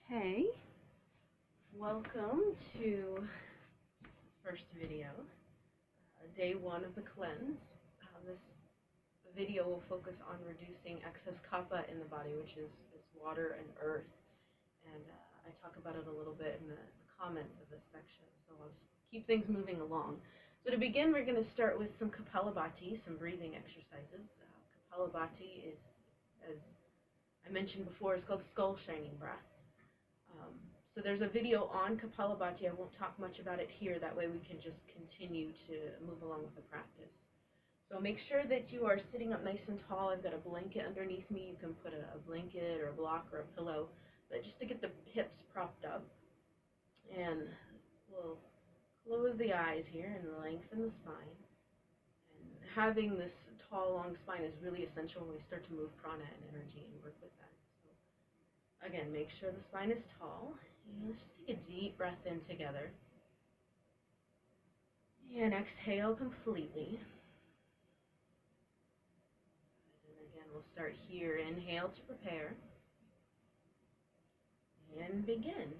Hey, welcome to first video, day one of the cleanse. This video will focus on reducing excess kapha in the body, which is water and earth, and I talk about it a little bit in the comments of this section, so I'll just keep things moving along. So to begin, we're going to start with some Kapha-bhati, some breathing exercises. Kapha-bhati is, as I mentioned before, is called skull shining breath. So there's a video on Kapha-bhati. I won't talk much about it here. That way we can just continue to move along with the practice. So make sure that you are sitting up nice and tall. I've got a blanket underneath me. You can put a blanket or a block or a pillow, but just to get the hips propped up. And we'll close the eyes here and lengthen the spine. And having this tall, long spine is really essential when we start to move prana and energy and work with that. So again, make sure the spine is tall. And let's just take a deep breath in together. And exhale completely. And again, we'll start here. Inhale to prepare. And begin.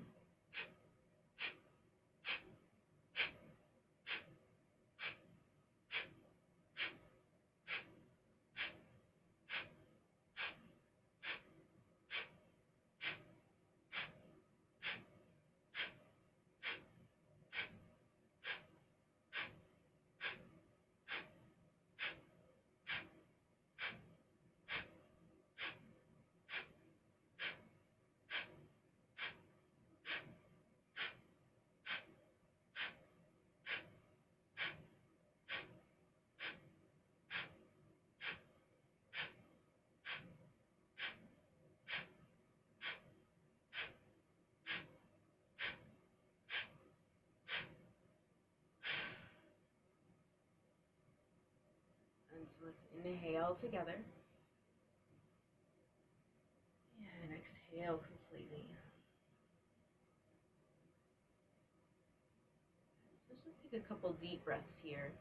And so let's inhale together. And exhale completely. Let's just take a couple deep breaths here.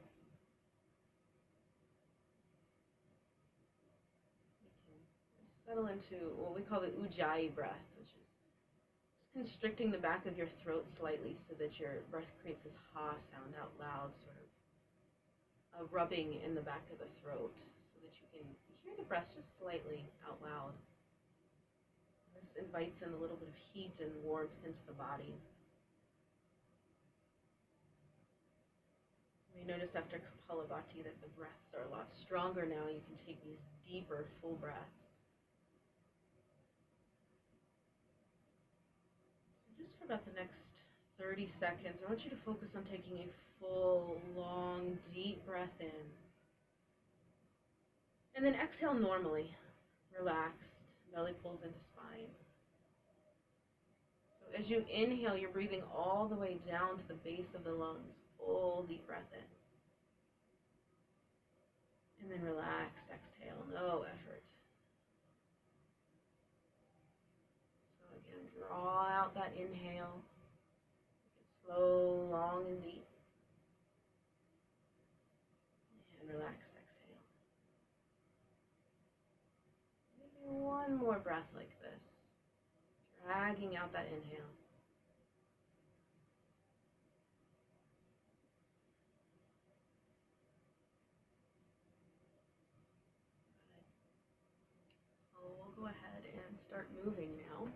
Settle into what we call the ujjayi breath, which is just constricting the back of your throat slightly so that your breath creates this ha sound out loud, sort of rubbing in the back of the throat so that you can hear the breath just slightly out loud. This invites in a little bit of heat and warmth into the body. We notice after Kapha-bhati that the breaths are a lot stronger now. You can take these deeper, full breaths. Just for about the next 30 seconds, I want you to focus on taking a full, long, deep breath in. And then exhale normally, relaxed, belly pulls into spine. So as you inhale, you're breathing all the way down to the base of the lungs. Full deep breath in. And then relax, exhale, no effort. Again, draw out that inhale. Slow, long, and deep. And relax, exhale. Maybe one more breath like this. Dragging out that inhale. We'll go ahead and start moving now.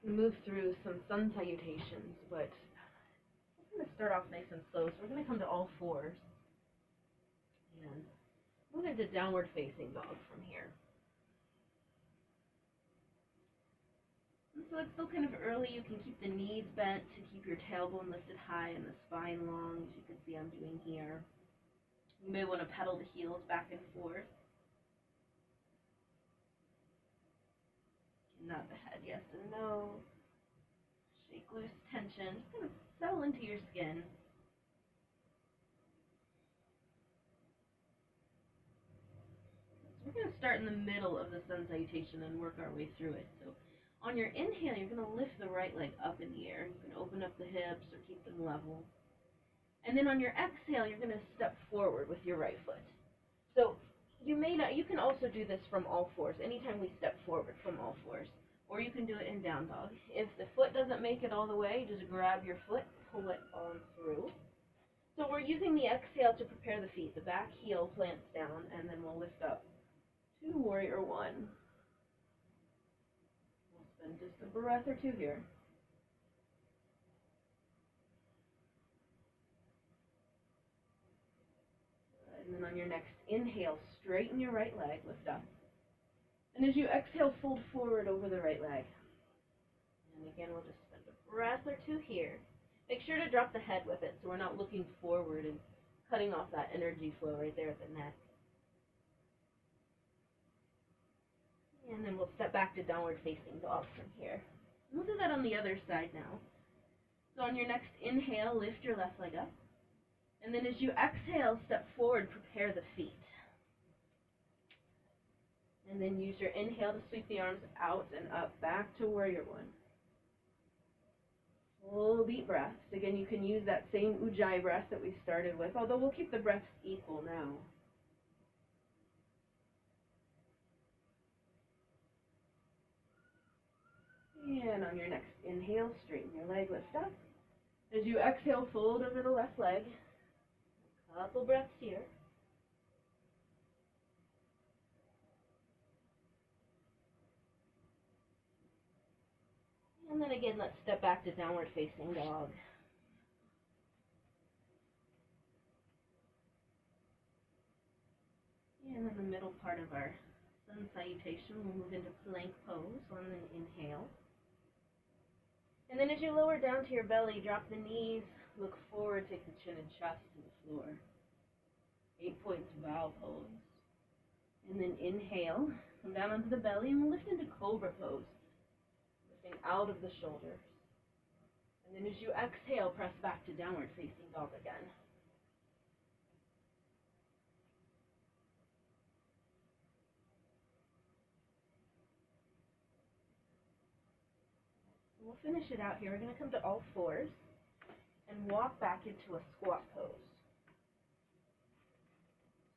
Move through some sun salutations, but I'm going to start off nice and slow. So we're going to come to all fours and move into downward facing dog from here. And so it's still kind of early. You can keep the knees bent to keep your tailbone lifted high and the spine long, as you can see I'm doing here. You may want to pedal the heels back and forth. Nod the head, yes and no. Shake loose tension. Just kind of settle into your skin. So we're going to start in the middle of the sun salutation and work our way through it. So on your inhale, you're going to lift the right leg up in the air. You can open up the hips or keep them level. And then on your exhale, you're going to step forward with your right foot. So you can also do this from all fours. Anytime we step forward from all fours, or you can do it in down dog. If the foot doesn't make it all the way, just grab your foot, pull it on through. So we're using the exhale to prepare the feet. The back heel plants down, and then we'll lift up to warrior one. We'll spend just a breath or two here. And then on your next inhale, straighten your right leg, lift up. And as you exhale, fold forward over the right leg. And again, we'll just spend a breath or two here. Make sure to drop the head with it so we're not looking forward and cutting off that energy flow right there at the neck. And then we'll step back to downward facing dog from here. And we'll do that on the other side now. So on your next inhale, lift your left leg up. And then as you exhale, step forward, prepare the feet. And then use your inhale to sweep the arms out and up, back to warrior one. Full deep breaths. Again, you can use that same ujjayi breath that we started with, although we'll keep the breaths equal now. And on your next inhale, straighten your leg, lift up. As you exhale, fold over the left leg. A couple breaths here. And then again, let's step back to downward facing dog. And in the middle part of our sun salutation, we'll move into plank pose on an inhale. And then as you lower down to your belly, drop the knees, look forward, take the chin and chest to the floor. 8 points bow pose. And then inhale, come down onto the belly, and we'll lift into cobra pose. Out of the shoulders. And then as you exhale, press back to downward facing dog again. We'll finish it out here. We're going to come to all fours and walk back into a squat pose.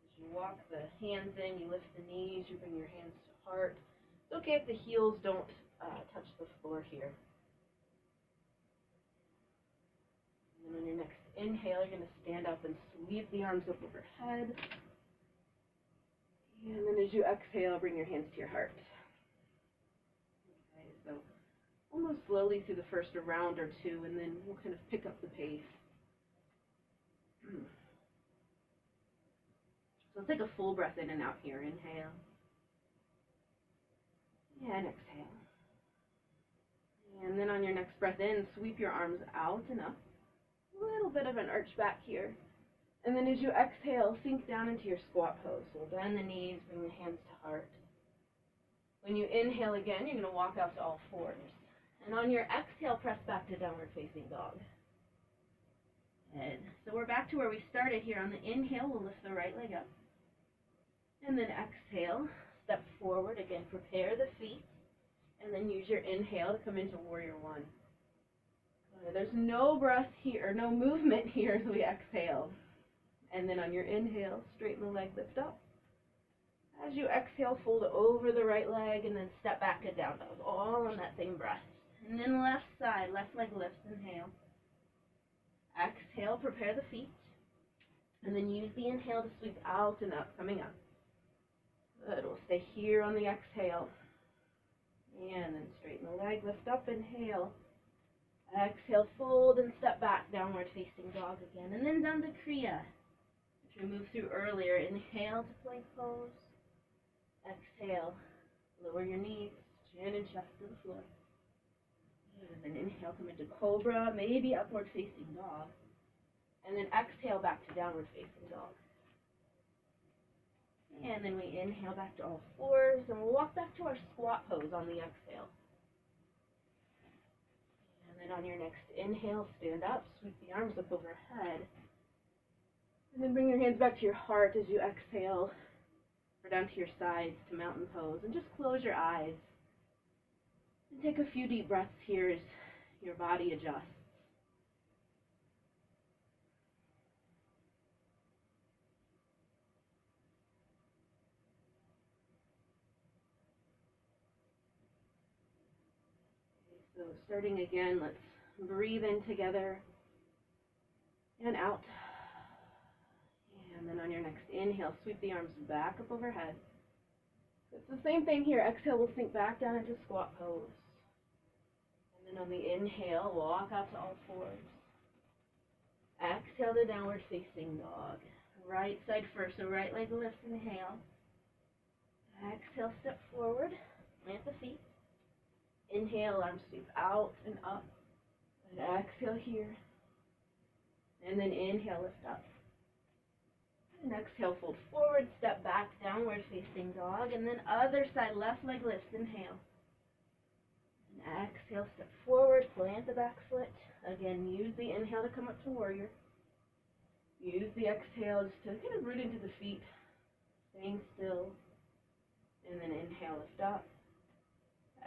As you walk the hands in, you lift the knees, you bring your hands to heart. It's okay if the heels don't touch the floor here. And then on your next inhale, you're going to stand up and sweep the arms up overhead. And then as you exhale, bring your hands to your heart. Okay, so almost slowly through the first round or two, and then we'll kind of pick up the pace. So take a full breath in and out here. Inhale. And exhale. And then on your next breath in, sweep your arms out and up. A little bit of an arch back here. And then as you exhale, sink down into your squat pose. So bend the knees, bring the hands to heart. When you inhale again, you're going to walk out to all fours. And on your exhale, press back to downward facing dog. Good. So we're back to where we started here. On the inhale, we'll lift the right leg up. And then exhale, step forward. Again, prepare the feet. And then use your inhale to come into warrior one. There's no breath here, or no movement here as we exhale. And then on your inhale, straighten the leg, lift up. As you exhale, fold over the right leg and then step back to down dog, all on that same breath. And then left side, left leg lifts, inhale. Exhale, prepare the feet. And then use the inhale to sweep out and up, coming up. Good, we'll stay here on the exhale. And then straighten the leg, lift up, inhale. Exhale, fold and step back, downward facing dog again. And then down to Kriya, which we moved through earlier. Inhale to plank pose. Exhale, lower your knees, chin and chest to the floor. And then inhale, come into cobra, maybe upward facing dog. And then exhale back to downward facing dog. And then we inhale back to all fours, and we'll walk back to our squat pose on the exhale. And then on your next inhale, stand up, sweep the arms up overhead. And then bring your hands back to your heart as you exhale, or down to your sides to mountain pose. And just close your eyes. And take a few deep breaths here as your body adjusts. So starting again, let's breathe in together and out. And then on your next inhale, sweep the arms back up overhead. It's the same thing here. Exhale, we'll sink back down into squat pose. And then on the inhale, walk out to all fours. Exhale to downward facing dog. Right side first, so right leg lifts, inhale. Exhale, step forward, plant the feet. Inhale, arms sweep out and up. And exhale here. And then inhale, lift up. And exhale, fold forward, step back, downward facing dog. And then other side, left leg lifts, inhale. And exhale, step forward, plant the back foot. Again, use the inhale to come up to warrior. Use the exhale just to kind of root into the feet, staying still. And then inhale, lift up.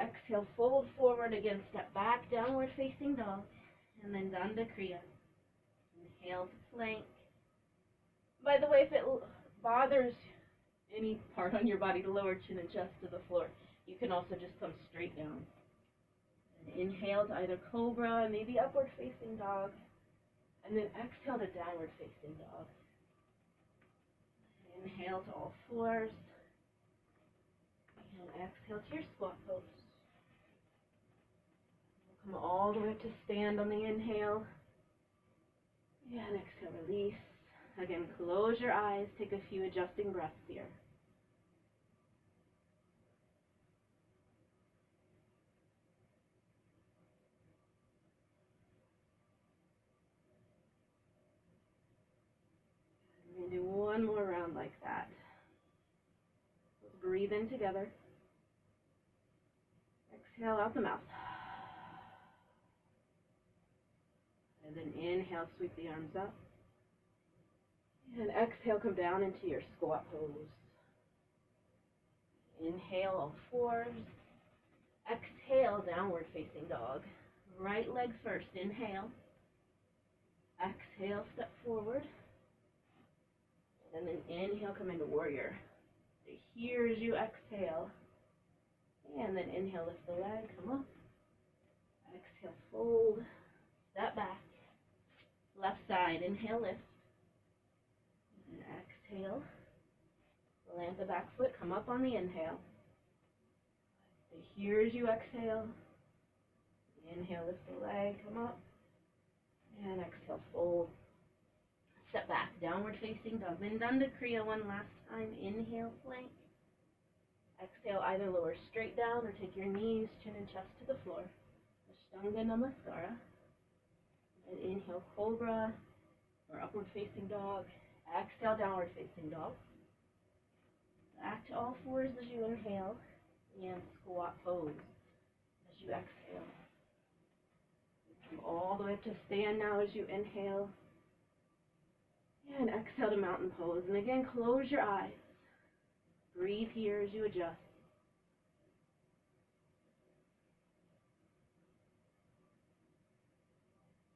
Exhale, fold forward again, step back, downward facing dog. And then Danda Kriya. Inhale to plank. By the way, if it bothers any part on your body, the lower chin and chest to the floor, you can also just come straight down. And inhale to either cobra, maybe upward facing dog. And then exhale to downward facing dog. Inhale to all fours. And exhale to your squat pose. We'll come all the way up to stand on the inhale. And exhale, release. Again, close your eyes. Take a few adjusting breaths here. We're going to do one more round like that. Let's breathe in together. Exhale out the mouth. And then inhale, sweep the arms up. And exhale, come down into your squat pose. Inhale, all fours. Exhale, downward facing dog. Right leg first, inhale. Exhale, step forward. And then inhale, come into warrior. Here as you exhale. And then inhale, lift the leg, come up. Exhale, fold. Step back. Left side, inhale, lift. And exhale. Plant the back foot, come up on the inhale. Stay here as you exhale. Inhale, lift the leg, come up. And exhale, fold. Step back, downward facing dog. Then Danda Kriya one last time. Inhale, plank. Exhale, either lower straight down or take your knees, chin and chest to the floor. Ashtanga Namaskara. And inhale, cobra or upward facing dog. Exhale, downward facing dog. Back to all fours as you inhale. And squat pose as you exhale. Come all the way up to stand now as you inhale. And exhale to mountain pose. And again, close your eyes. Breathe here as you adjust.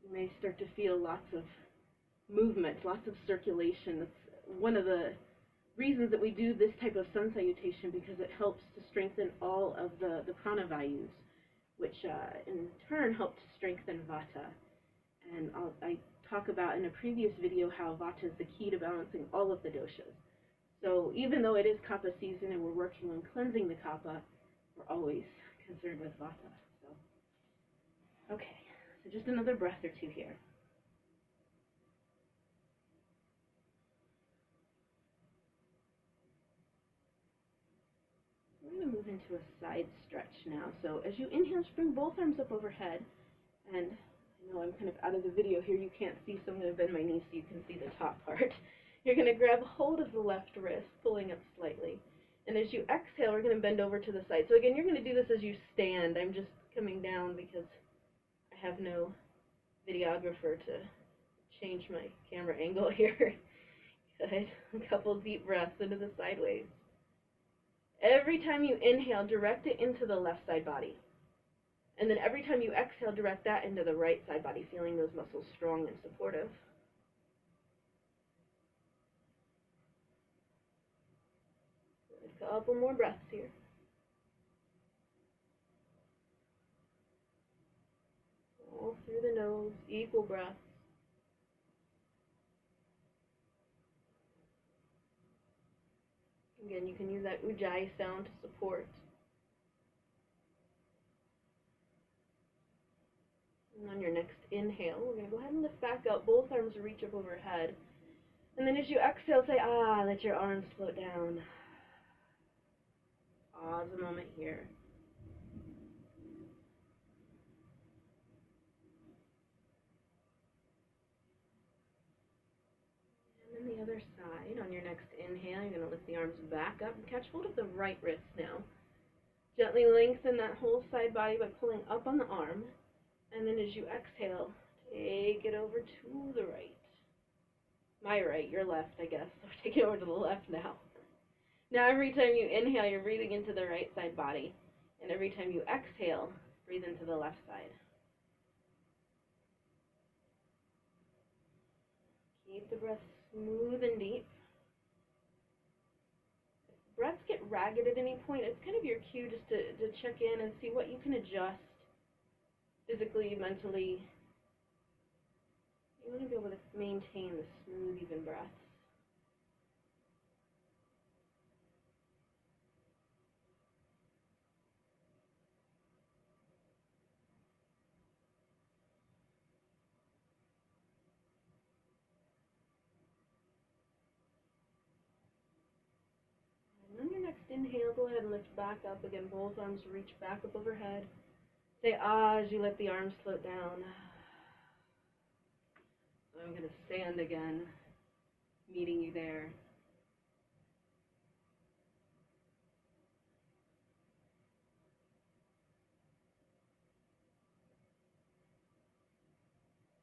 You may start to feel lots of movement, lots of circulation. That's one of the reasons that we do this type of sun salutation, because it helps to strengthen all of the prana vayus, which in turn help to strengthen vata. And I talk about in a previous video how vata is the key to balancing all of the doshas. So even though it is Kapha season and we're working on cleansing the Kapha, we're always concerned with vata. So, okay, so just another breath or two here. We're going to move into a side stretch now. So as you inhale, just bring both arms up overhead. And I know I'm kind of out of the video here. You can't see, so I'm going to bend my knees so you can see the top part. You're going to grab hold of the left wrist, pulling up slightly. And as you exhale, we're going to bend over to the side. So again, you're going to do this as you stand. I'm just coming down because I have no videographer to change my camera angle here. Good. A couple deep breaths into the sideways. Every time you inhale, direct it into the left side body. And then every time you exhale, direct that into the right side body, feeling those muscles strong and supportive. A couple more breaths here. Inhale through the nose, equal breaths. Again, you can use that ujjayi sound to support. And on your next inhale, we're going to go ahead and lift back up. Both arms reach up overhead. And then as you exhale, say, ah, let your arms float down. Pause a moment here. And then the other side, on your next inhale, you're going to lift the arms back up and catch hold of the right wrist now. Gently lengthen that whole side body by pulling up on the arm. And then as you exhale, take it over to the right. My right, your left, I guess. So take it over to the left now. Now every time you inhale, you're breathing into the right side body. And every time you exhale, breathe into the left side. Keep the breath smooth and deep. If breaths get ragged at any point, it's kind of your cue just to check in and see what you can adjust physically, mentally. You want to be able to maintain the smooth, even breaths. And on your next inhale, go ahead and lift back up again. Both arms reach back up overhead. Say ah as you let the arms float down. I'm going to stand again, meeting you there.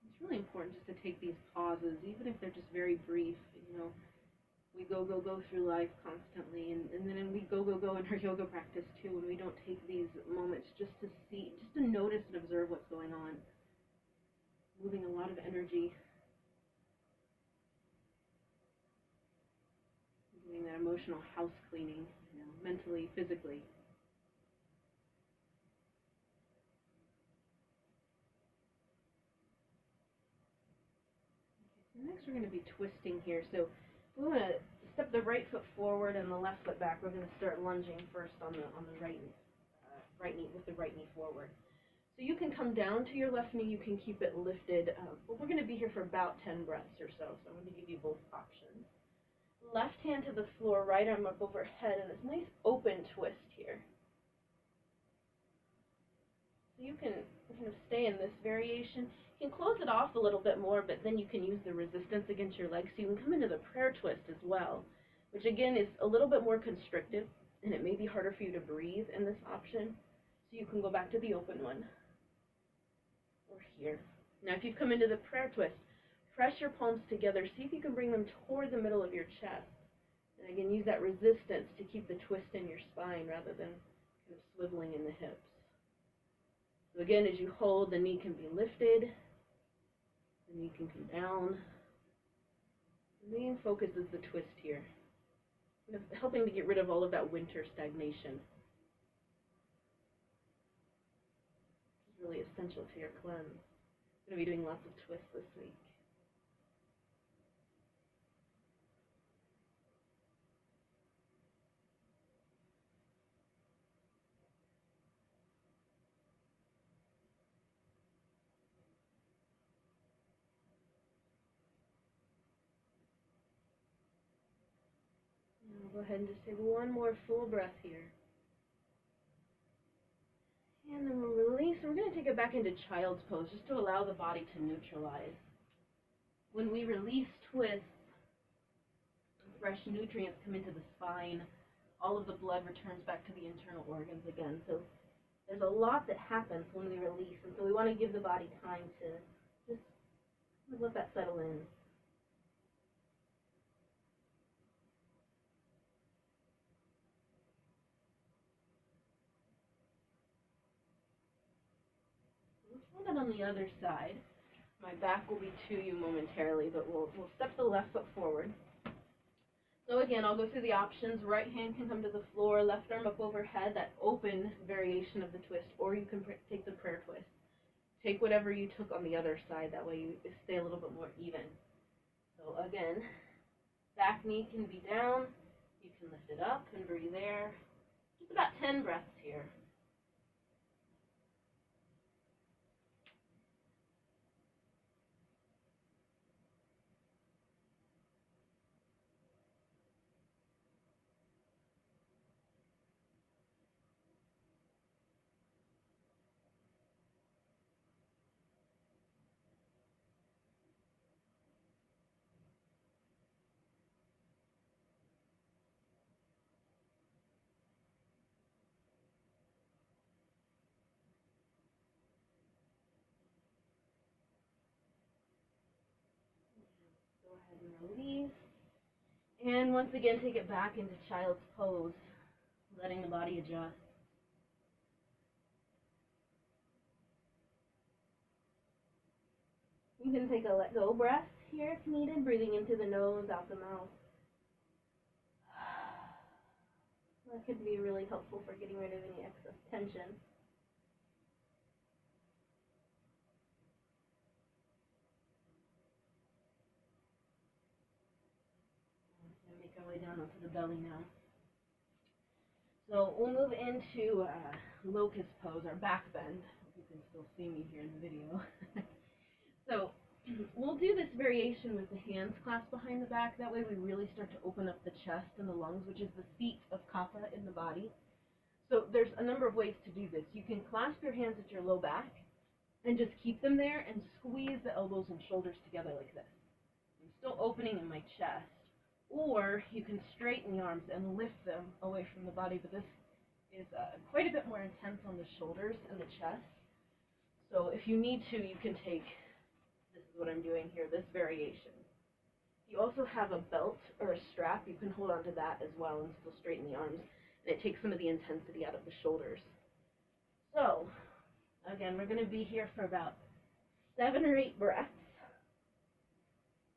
It's really important just to take these pauses, even if they're just very brief. You know, we go through life constantly, and then we go in our yoga practice too, and we don't take these moments just to see, just to notice and observe what's going on. Moving a lot of energy. Doing that emotional house cleaning, you know, mentally, physically. Okay, so next we're going to be twisting here. So we want to step the right foot forward and the left foot back. We're going to start lunging first on the right knee, with the right knee forward. So you can come down to your left knee. You can keep it lifted. But we're going to be here for about 10 breaths or so. So I'm going to give you both options. Left hand to the floor, right arm up overhead, and this nice open twist here. So you can kind of stay in this variation. You can close it off a little bit more, but then you can use the resistance against your legs. So you can come into the prayer twist as well, which again is a little bit more constrictive, and it may be harder for you to breathe in this option. So you can go back to the open one, or here. Now if you've come into the prayer twist, press your palms together. See if you can bring them toward the middle of your chest. And again, use that resistance to keep the twist in your spine rather than kind of swiveling in the hips. So again, as you hold, the knee can be lifted. The knee can come down. The main focus is the twist here, kind of helping to get rid of all of that winter stagnation, which is really essential to your cleanse. I'm going to be doing lots of twists this week. Go ahead and just take one more full breath here. And then we'll release. We're going to take it back into child's pose just to allow the body to neutralize. When we release twists, fresh nutrients come into the spine. All of the blood returns back to the internal organs again. So there's a lot that happens when we release. And so we want to give the body time to just let that settle in. And on the other side, my back will be to you momentarily, but we'll step the left foot forward. So again, I'll go through the options. Right hand can come to the floor, left arm up overhead, that open variation of the twist, or you can take the prayer twist. take whatever you took on the other side. That way you stay a little bit more even. So again, back knee can be down. You can lift it up and breathe there. Just about 10 breaths here. Go ahead and release. And once again, take it back into child's pose, letting the body adjust. You can take a let go breath here if needed, breathing into the nose, out the mouth. That could be really helpful for getting rid of any excess tension. And make our way down onto the belly now. So we'll move into locust pose, our back bend. You can still see me here in the video. So we'll do this variation with the hands clasped behind the back. That way we really start to open up the chest and the lungs, which is the seat of Kapha in the body. So there's a number of ways to do this. You can clasp your hands at your low back and just keep them there and squeeze the elbows and shoulders together like this. I'm still opening in my chest. Or you can straighten the arms and lift them away from the body, but this is quite a bit more intense on the shoulders and the chest. So if you need to, you can take, this is what I'm doing here, this variation. You also have a belt or a strap. You can hold onto that as well and still straighten the arms. And it takes some of the intensity out of the shoulders. So, again, we're going to be here for about 7 or 8 breaths.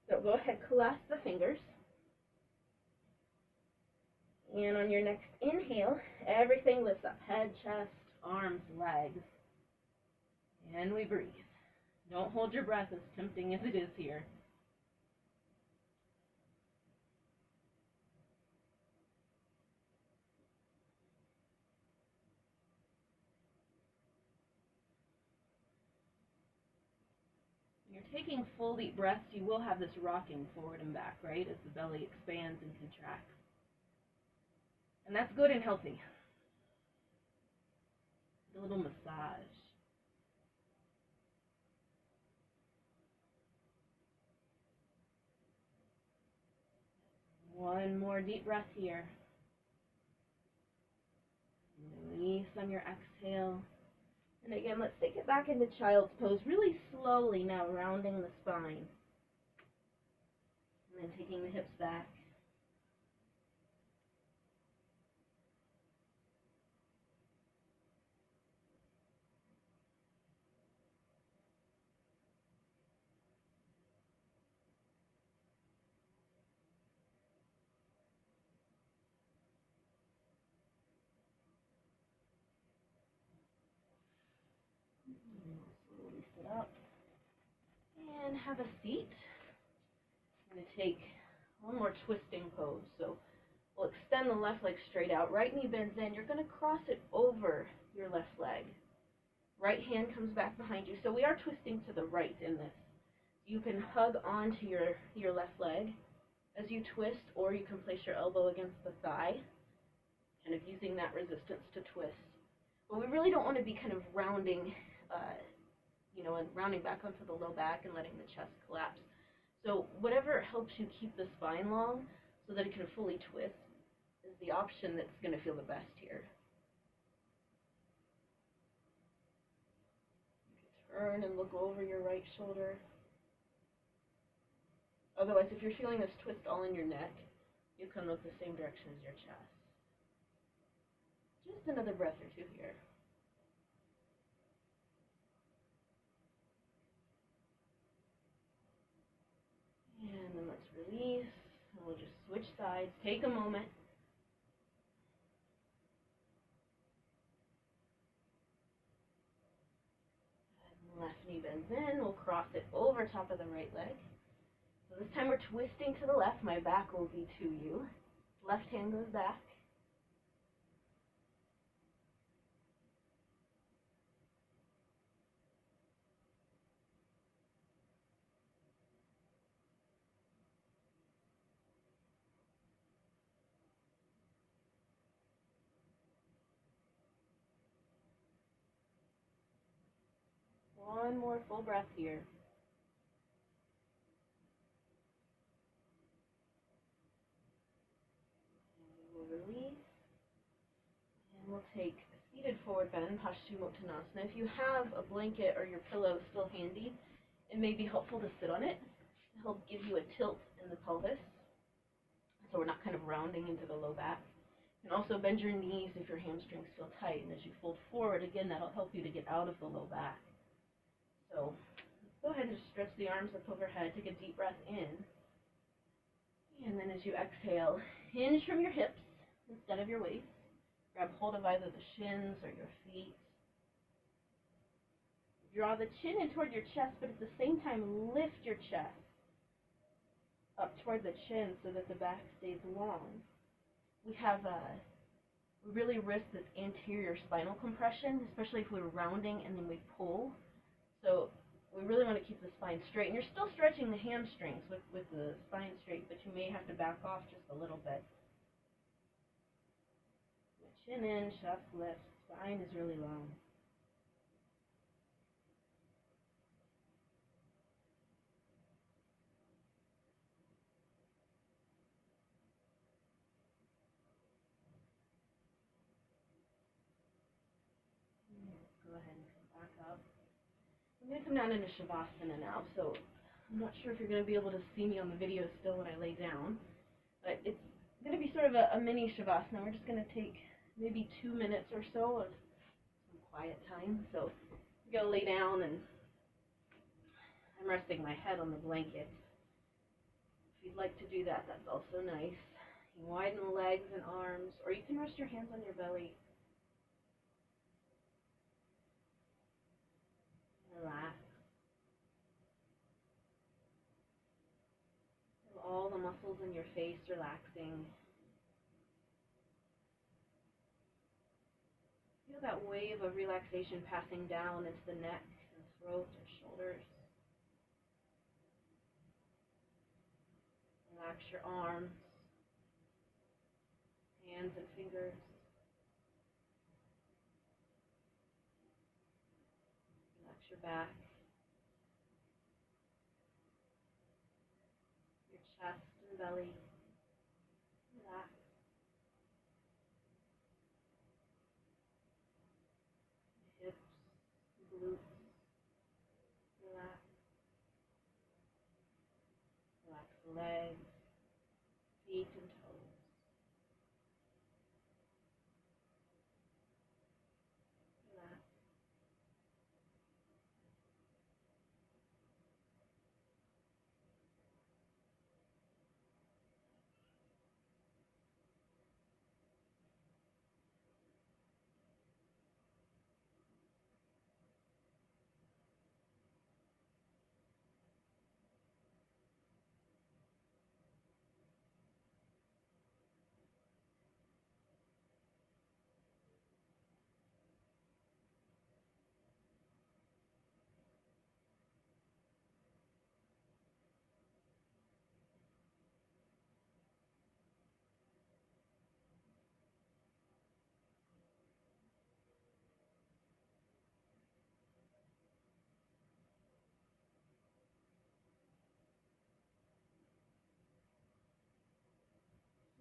So go ahead, clasp the fingers. And on your next inhale, everything lifts up. Head, chest, arms, legs. And we breathe. Don't hold your breath, as tempting as it is here. When you're taking full deep breaths, you will have this rocking forward and back, right, as the belly expands and contracts. And that's good and healthy. A little massage. One more deep breath here. Release on your exhale. And again, let's take it back into child's pose, really slowly now, rounding the spine. And then taking the hips back. Slowly sit up. And have a seat. I'm going to take one more twisting pose. So we'll extend the left leg straight out. Right knee bends in. You're going to cross it over your left leg. Right hand comes back behind you. So we are twisting to the right in this. You can hug onto your left leg as you twist, or you can place your elbow against the thigh, kind of using that resistance to twist. But we really don't want to be kind of rounding, and rounding back onto the low back and letting the chest collapse. So whatever helps you keep the spine long so that it can fully twist is the option that's going to feel the best here. Turn and look over your right shoulder. Otherwise, if you're feeling this twist all in your neck, you can look the same direction as your chest. Just another breath or two here. And then let's release. And we'll just switch sides. Take a moment. Left knee bends in. We'll cross it over top of the right leg. So this time we're twisting to the left. My back will be to you. Left hand goes back. One more full breath here. And we'll release. And we'll take a seated forward bend, Paschimottanasana. If you have a blanket or your pillow still handy, it may be helpful to sit on it to help give you a tilt in the pelvis, so we're not kind of rounding into the low back. You can also bend your knees if your hamstrings feel tight, and as you fold forward, again, that'll help you to get out of the low back. So go ahead and just stretch the arms up overhead. Take a deep breath in. And then as you exhale, hinge from your hips instead of your waist. Grab hold of either the shins or your feet. Draw the chin in toward your chest, but at the same time, lift your chest up toward the chin so that the back stays long. We really risk this anterior spinal compression, especially if we're rounding and then we pull. So we really want to keep the spine straight. And you're still stretching the hamstrings with the spine straight, but you may have to back off just a little bit. Chin in, chest lift, spine is really long. Go ahead and come back up. I'm going to come down into Shavasana now, so I'm not sure if you're going to be able to see me on the video still when I lay down, but it's going to be sort of a mini Shavasana. We're just going to take maybe 2 minutes or so of some quiet time. So I'm going to lay down, and I'm resting my head on the blanket. If you'd like to do that, that's also nice. You can widen the legs and arms, or you can rest your hands on your belly. Relax. Feel all the muscles in your face relaxing. Feel that wave of relaxation passing down into the neck and throat and shoulders. Relax your arms, hands and fingers. Relax your back, your chest and belly. Relax. Hips, glutes. Relax. Relax the legs, feet and toes. Relax.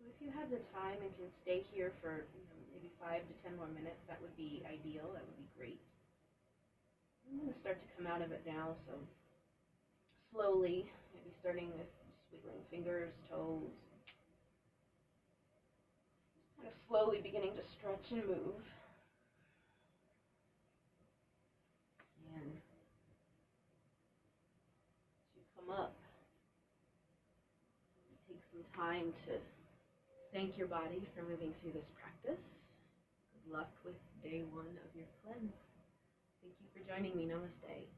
If you have the time and can stay here for maybe 5 to 10 more minutes, that would be ideal. That would be great. I'm going to start to come out of it now, so slowly, maybe starting with just wiggling fingers, toes, kind of slowly beginning to stretch and move. And as you come up, take some time to thank your body for moving through this practice. Good luck with day 1 of your cleanse. Thank you for joining me. Namaste.